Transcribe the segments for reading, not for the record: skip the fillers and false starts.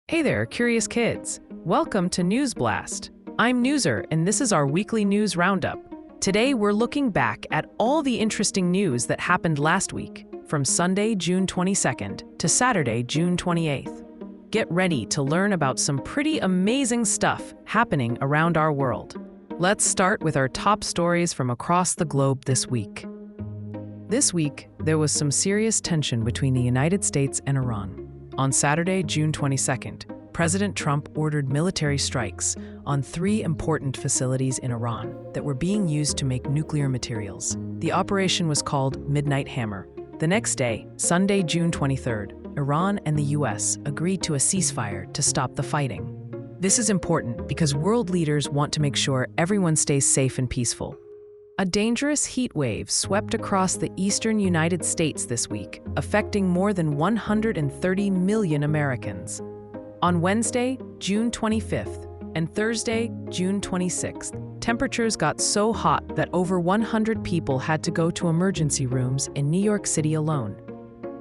Hey there, curious kids. Welcome to News Blast. I'm Newser, and this is our weekly news roundup. Today, we're looking back at all the interesting news that happened last week, from Sunday, June 22nd to Saturday, June 28th. Get ready to learn about some pretty amazing stuff happening around our world. Let's start with our top stories from across the globe this week. This week, there was some serious tension between the United States and Iran. On Saturday, June 22nd, President Trump ordered military strikes on 3 important facilities in Iran that were being used to make nuclear materials. The operation was called Midnight Hammer. The next day, Sunday, June 23rd, Iran and the U.S. agreed to a ceasefire to stop the fighting. This is important because world leaders want to make sure everyone stays safe and peaceful. A dangerous heat wave swept across the eastern United States this week, affecting more than 130 million Americans. On Wednesday, June 25th, and Thursday, June 26th, temperatures got so hot that over 100 people had to go to emergency rooms in New York City alone.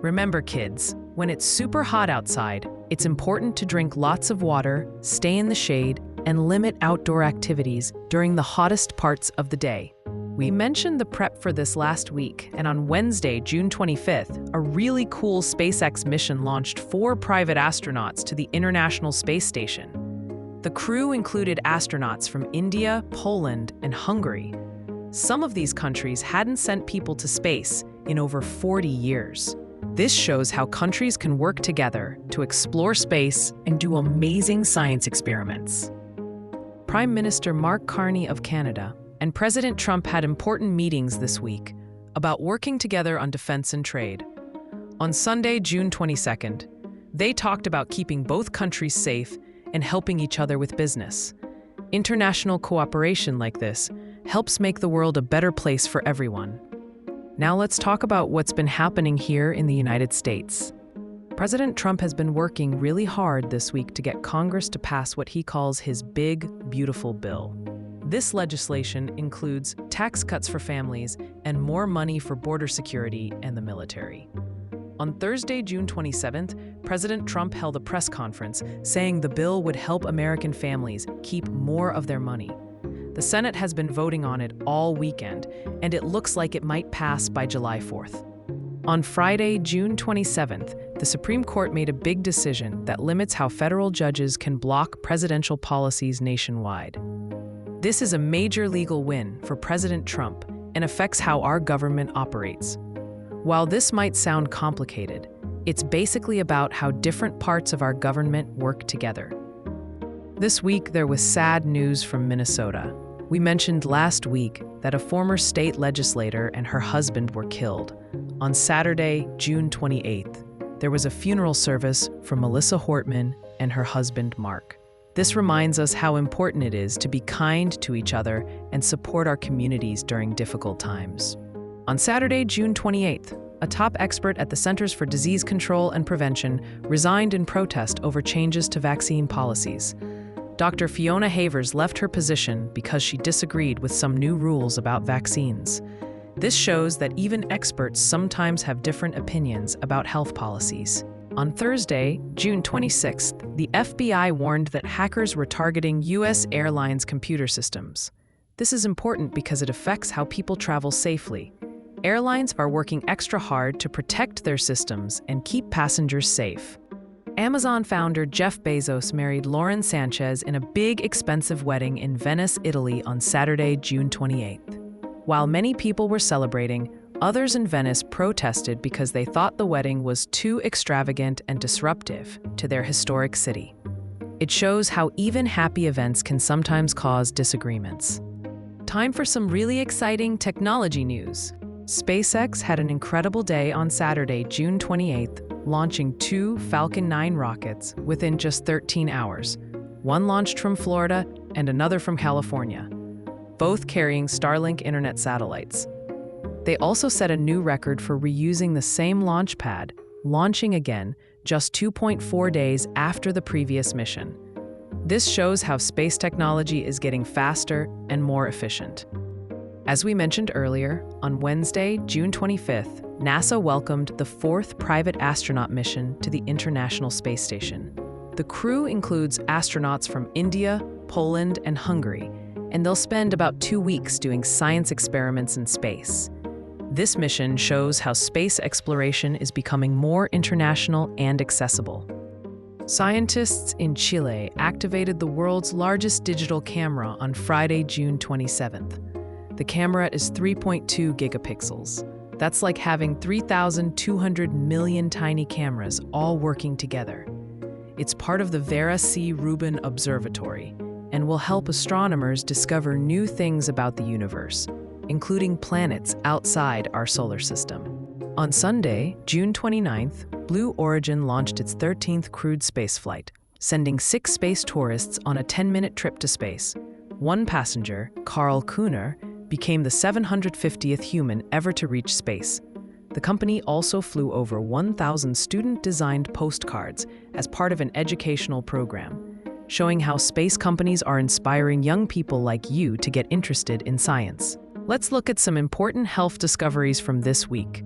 Remember, kids, when it's super hot outside, it's important to drink lots of water, stay in the shade, and limit outdoor activities during the hottest parts of the day. We mentioned the prep for this last week, and on Wednesday, June 25th, a really cool SpaceX mission launched 4 private astronauts to the International Space Station. The crew included astronauts from India, Poland, and Hungary. Some of these countries hadn't sent people to space in over 40 years. This shows how countries can work together to explore space and do amazing science experiments. Prime Minister Mark Carney of Canada and President Trump had important meetings this week about working together on defense and trade. On Sunday, June 22nd, they talked about keeping both countries safe and helping each other with business. International cooperation like this helps make the world a better place for everyone. Now let's talk about what's been happening here in the United States. President Trump has been working really hard this week to get Congress to pass what he calls his big, beautiful bill. This legislation includes tax cuts for families and more money for border security and the military. On Thursday, June 27th, President Trump held a press conference saying the bill would help American families keep more of their money. The Senate has been voting on it all weekend, and it looks like it might pass by July 4th. On Friday, June 27th, the Supreme Court made a big decision that limits how federal judges can block presidential policies nationwide. This is a major legal win for President Trump and affects how our government operates. While this might sound complicated, it's basically about how different parts of our government work together. This week, there was sad news from Minnesota. We mentioned last week that a former state legislator and her husband were killed. On Saturday, June 28th, there was a funeral service for Melissa Hortman and her husband, Mark. This reminds us how important it is to be kind to each other and support our communities during difficult times. On Saturday, June 28th, a top expert at the Centers for Disease Control and Prevention resigned in protest over changes to vaccine policies. Dr. Fiona Havers left her position because she disagreed with some new rules about vaccines. This shows that even experts sometimes have different opinions about health policies. On Thursday, June 26th, the FBI warned that hackers were targeting U.S. Airlines computer systems. This is important because it affects how people travel safely. Airlines are working extra hard to protect their systems and keep passengers safe. Amazon founder Jeff Bezos married Lauren Sanchez in a big, expensive wedding in Venice, Italy on Saturday, June 28th. While many people were celebrating, others in Venice protested because they thought the wedding was too extravagant and disruptive to their historic city. It shows how even happy events can sometimes cause disagreements. Time for some really exciting technology news. SpaceX had an incredible day on Saturday, June 28th, launching 2 Falcon 9 rockets within just 13 hours. One launched from Florida and another from California, both carrying Starlink internet satellites. They also set a new record for reusing the same launch pad, launching again just 2.4 days after the previous mission. This shows how space technology is getting faster and more efficient. As we mentioned earlier, on Wednesday, June 25th, NASA welcomed the 4th private astronaut mission to the International Space Station. The crew includes astronauts from India, Poland, and Hungary, and they'll spend about 2 weeks doing science experiments in space. This mission shows how space exploration is becoming more international and accessible. Scientists in Chile activated the world's largest digital camera on Friday, June 27th. The camera is 3.2 gigapixels. That's like having 3,200 million tiny cameras all working together. It's part of the Vera C. Rubin Observatory and will help astronomers discover new things about the universe, including planets outside our solar system. On Sunday, June 29th, Blue Origin launched its 13th crewed spaceflight, sending 6 space tourists on a 10-minute trip to space. One passenger, Carl Kuhner, became the 750th human ever to reach space. The company also flew over 1,000 student-designed postcards as part of an educational program, showing how space companies are inspiring young people like you to get interested in science. Let's look at some important health discoveries from this week.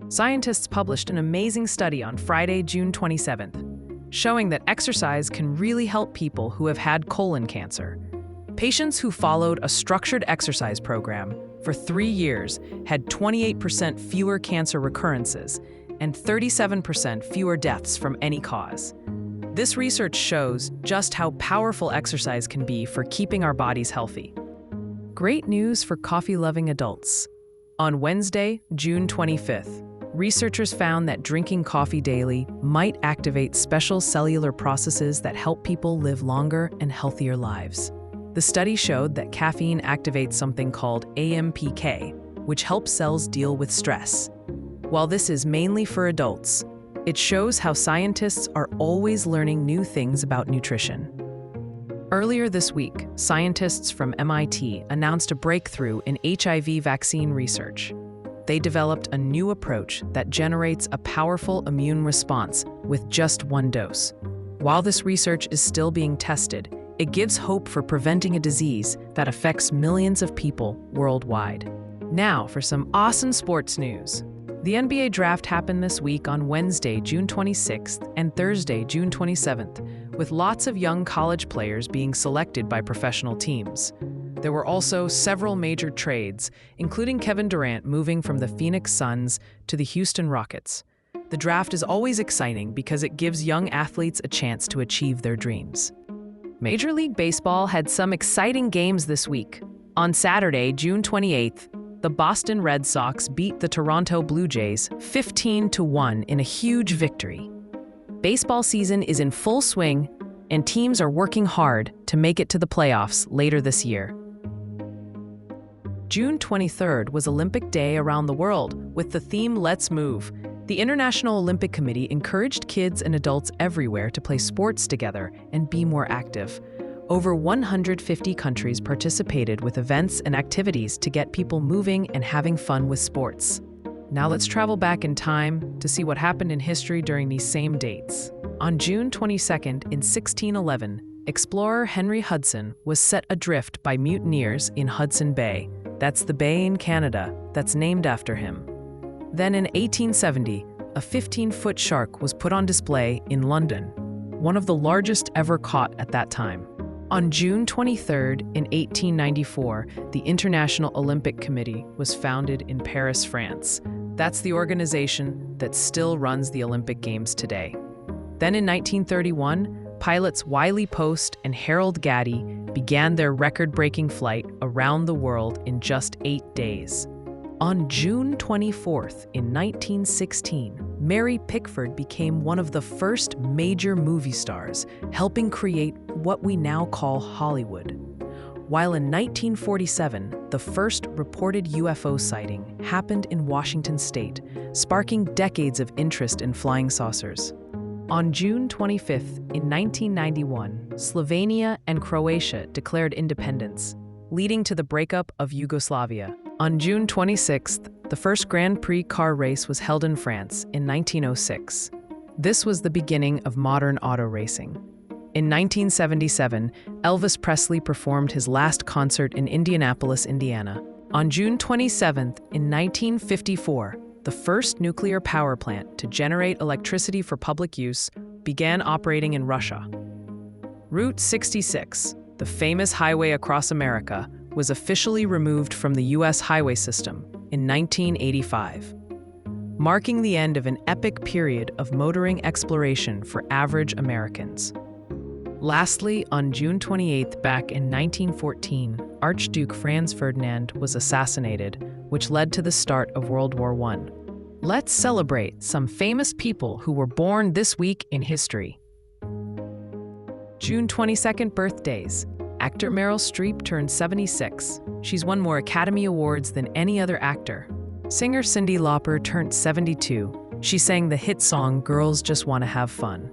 Scientists published an amazing study on Friday, June 27th, showing that exercise can really help people who have had colon cancer. Patients who followed a structured exercise program for 3 years had 28% fewer cancer recurrences and 37% fewer deaths from any cause. This research shows just how powerful exercise can be for keeping our bodies healthy. Great news for coffee-loving adults. On Wednesday, June 25th, researchers found that drinking coffee daily might activate special cellular processes that help people live longer and healthier lives. The study showed that caffeine activates something called AMPK, which helps cells deal with stress. While this is mainly for adults, it shows how scientists are always learning new things about nutrition. Earlier this week, scientists from MIT announced a breakthrough in HIV vaccine research. They developed a new approach that generates a powerful immune response with just 1 dose. While this research is still being tested, it gives hope for preventing a disease that affects millions of people worldwide. Now for some awesome sports news. The NBA draft happened this week on Wednesday, June 26th and Thursday, June 27th, with lots of young college players being selected by professional teams. There were also several major trades, including Kevin Durant moving from the Phoenix Suns to the Houston Rockets. The draft is always exciting because it gives young athletes a chance to achieve their dreams. Major League Baseball had some exciting games this week. On Saturday, June 28th, the Boston Red Sox beat the Toronto Blue Jays 15-1 in a huge victory. Baseball season is in full swing, and teams are working hard to make it to the playoffs later this year. June 23rd was Olympic Day around the world with the theme Let's Move. The International Olympic Committee encouraged kids and adults everywhere to play sports together and be more active. Over 150 countries participated with events and activities to get people moving and having fun with sports. Now let's travel back in time to see what happened in history during these same dates. On June 22nd in 1611, explorer Henry Hudson was set adrift by mutineers in Hudson Bay. That's the bay in Canada that's named after him. Then in 1870, a 15-foot shark was put on display in London, one of the largest ever caught at that time. On June 23rd in 1894, the International Olympic Committee was founded in Paris, France. That's the organization that still runs the Olympic Games today. Then in 1931, pilots Wiley Post and Harold Gatty began their record-breaking flight around the world in just 8 days. On June 24th in 1916, Mary Pickford became one of the first major movie stars, helping create what we now call Hollywood. While in 1947, the first reported UFO sighting happened in Washington state, sparking decades of interest in flying saucers. On June 25th in 1991, Slovenia and Croatia declared independence, leading to the breakup of Yugoslavia. On June 26th, the first Grand Prix car race was held in France in 1906. This was the beginning of modern auto racing. In 1977, Elvis Presley performed his last concert in Indianapolis, Indiana. On June 27th in 1954, the first nuclear power plant to generate electricity for public use began operating in Russia. Route 66, the famous highway across America, was officially removed from the U.S. highway system in 1985, marking the end of an epic period of motoring exploration for average Americans. Lastly, on June 28th, back in 1914, Archduke Franz Ferdinand was assassinated, which led to the start of World War I. Let's celebrate some famous people who were born this week in history. June 22nd birthdays. Actor Meryl Streep turned 76. She's won more Academy Awards than any other actor. Singer Cyndi Lauper turned 72. She sang the hit song Girls Just Wanna Have Fun.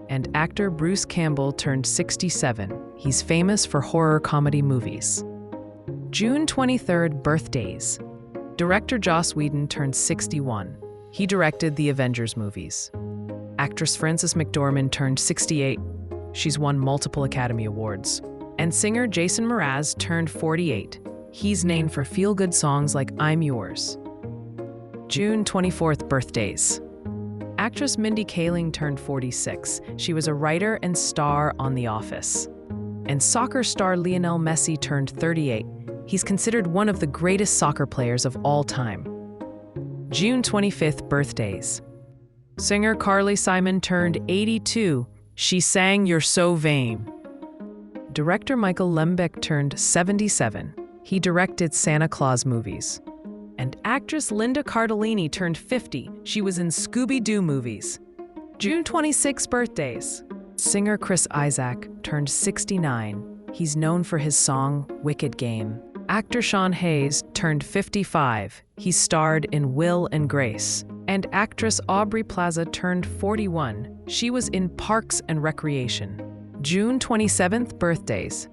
And actor Bruce Campbell turned 67. He's famous for horror comedy movies. June 23rd birthdays. Director Joss Whedon turned 61. He directed the Avengers movies. Actress Frances McDormand turned 68. She's won multiple Academy Awards. And singer Jason Mraz turned 48. He's named for feel-good songs like I'm Yours. June 24th birthdays. Actress Mindy Kaling turned 46. She was a writer and star on The Office. And soccer star Lionel Messi turned 38. He's considered one of the greatest soccer players of all time. June 25th birthdays. Singer Carly Simon turned 82. She sang You're So Vain. Director Michael Lembeck turned 77. He directed Santa Claus movies. And actress Linda Cardellini turned 50. She was in Scooby-Doo movies. June 26 birthdays. Singer Chris Isaak turned 69. He's known for his song Wicked Game. Actor Sean Hayes turned 55. He starred in Will and Grace. And actress Aubrey Plaza turned 41. She was in Parks and Recreation. June 27th birthdays.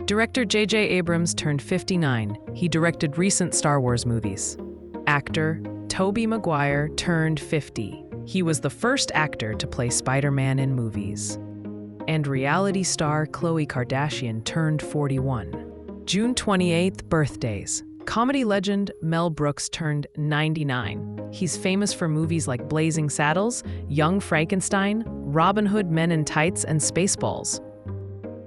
Director J.J. Abrams turned 59. He directed recent Star Wars movies. Actor Tobey Maguire turned 50. He was the first actor to play Spider-Man in movies. And reality star Khloe Kardashian turned 41. June 28th birthdays. Comedy legend Mel Brooks turned 99. He's famous for movies like Blazing Saddles, Young Frankenstein, Robin Hood Men in Tights, and Spaceballs.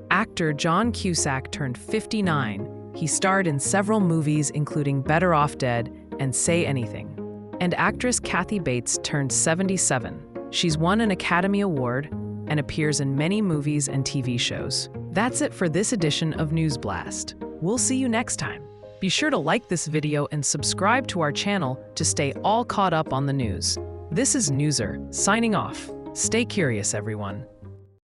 Actor John Cusack turned 59. He starred in several movies including Better Off Dead and Say Anything. And actress Kathy Bates turned 77. She's won an Academy Award and appears in many movies and TV shows. That's it for this edition of News Blast. We'll see you next time. Be sure to like this video and subscribe to our channel to stay all caught up on the news. This is Newser, signing off. Stay curious, everyone.